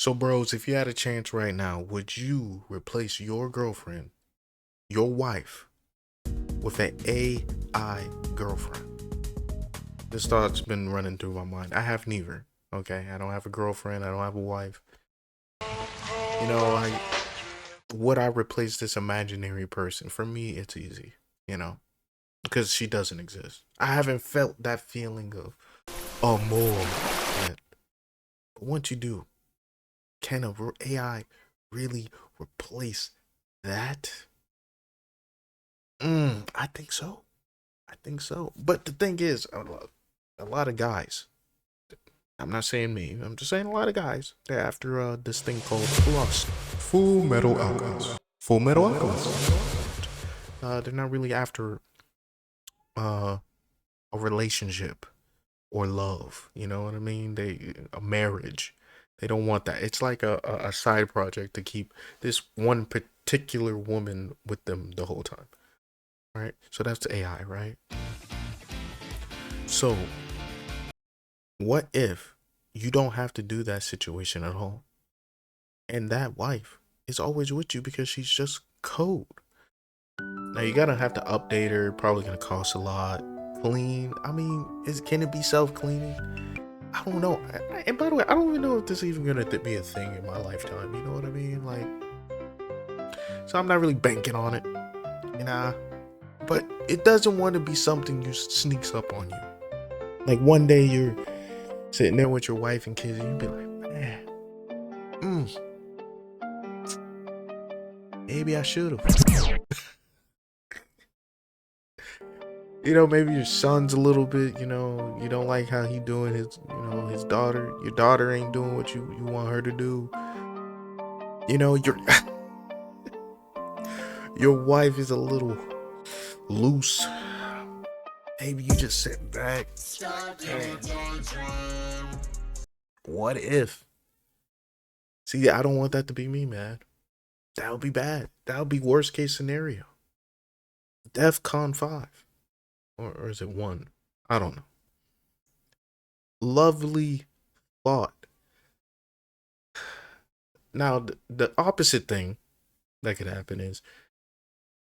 So, bros, if you had a chance right now, would you replace your girlfriend, your wife, with an AI girlfriend? This thought's been running through my mind. I have neither. Okay, I don't have a girlfriend. I don't have a wife. You know, I would I replace this imaginary person? For me, it's easy. You know, because she doesn't exist. I haven't felt that feeling of more yet. But once you do, can a AI really replace that? I think so. I think so. But the thing is, a lot of guys, I'm not saying me, I'm just saying a lot of guys, they're after this thing called lust. Full Metal Alchemist. Full Metal Alchemist. They're not really after uh, a relationship or love. You know what I mean? A marriage. They don't want that. It's like a side project to keep this one particular woman with them the whole time. Right? So that's the AI, right? So what if you don't have to do that situation at all? And that wife is always with you because she's just code. Now you gotta have to update her, probably gonna cost a lot. Clean. I mean, can it be self-cleaning? I don't know. And by the way, I don't even know if this is even gonna be a thing in my lifetime. You know what I mean? Like, so I'm not really banking on it. Nah. But it doesn't want to be something you sneaks up on you. Like one day you're sitting there with your wife and kids, and you'd be like, man, maybe I should have. You know, maybe your son's a little bit, you know, you don't like how he doing his, his daughter. Your daughter ain't doing what you want her to do. You know, your wife is a little loose. Maybe you just sit back. What if? See, I don't want that to be me, man. That would be bad. That would be worst case scenario. DEFCON 5. Or is it 1? I don't know. Lovely thought. Now, the opposite thing that could happen is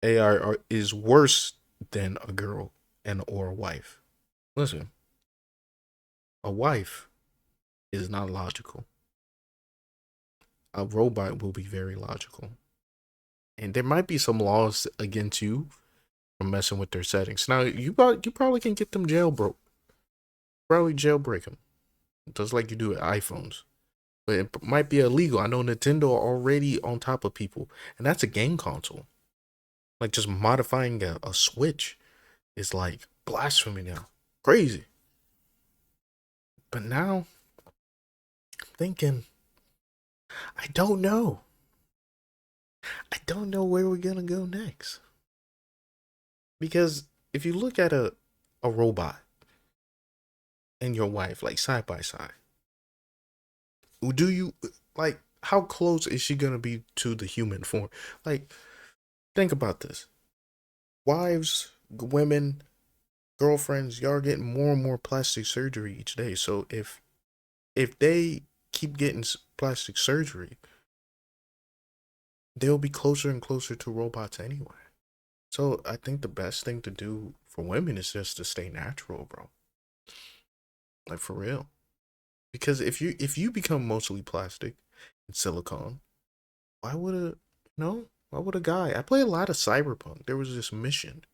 AI is worse than a girl and or a wife. Listen, a wife is not logical. A robot will be very logical. And there might be some laws against you from messing with their settings. Now, you probably can get them jailbroke. Probably jailbreak them. Just like you do with iPhones. But it might be illegal. I know Nintendo are already on top of people. And that's a game console. Like just modifying a Switch is like blasphemy now. Crazy. But now, I'm thinking, I don't know. I don't know where we're gonna go next. Because if you look at a robot and your wife, like side by side, do you like how close is she gonna be to the human form? Like, think about this. Wives, women, girlfriends, y'all are getting more and more plastic surgery each day. So if they keep getting plastic surgery, they'll be closer and closer to robots anyway. So I think the best thing to do for women is just to stay natural, bro. Like for real. Because if you become mostly plastic and silicone, why would a no? Why would a guy? I play a lot of Cyberpunk. There was this mission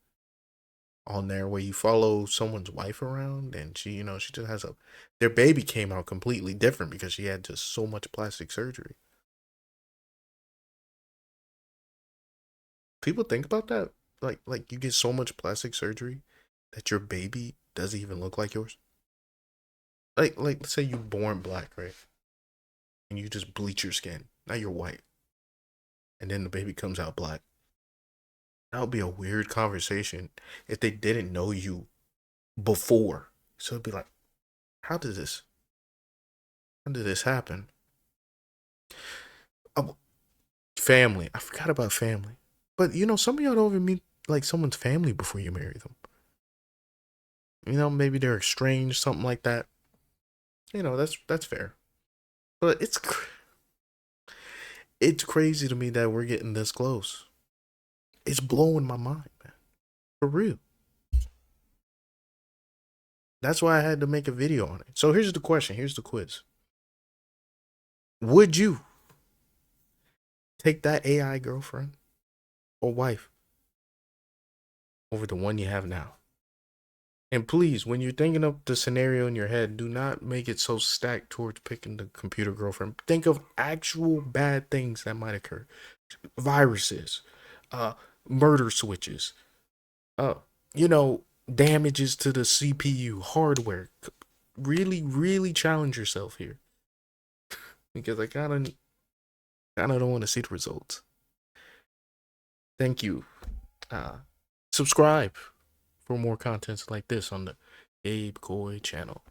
on there where you follow someone's wife around and she just has their baby came out completely different because she had just so much plastic surgery. People think about that? Like you get so much plastic surgery that your baby doesn't even look like yours? Like let's say you born black, right? And you just bleach your skin. Now you're white. And then the baby comes out black. That would be a weird conversation if they didn't know you before. So it'd be like, how did this how did this happen? Oh, family. I forgot about family. But some of y'all don't even meet like someone's family before you marry them. Maybe they're estranged, something like that. That's fair. But It's crazy to me that we're getting this close. It's blowing my mind, man. For real. That's why I had to make a video on it. So here's the question. Here's the quiz. Would you take that AI girlfriend or wife over the one you have now? And please, when you're thinking of the scenario in your head, do not make it so stacked towards picking the computer girlfriend. Think of actual bad things that might occur. Viruses, uh, murder switches, uh, you know, damages to the CPU, hardware. Really, really challenge yourself here. Because I kinda don't want to see the results. Thank you. Uh Subscribe for more contents like this on the Gabe Coy channel.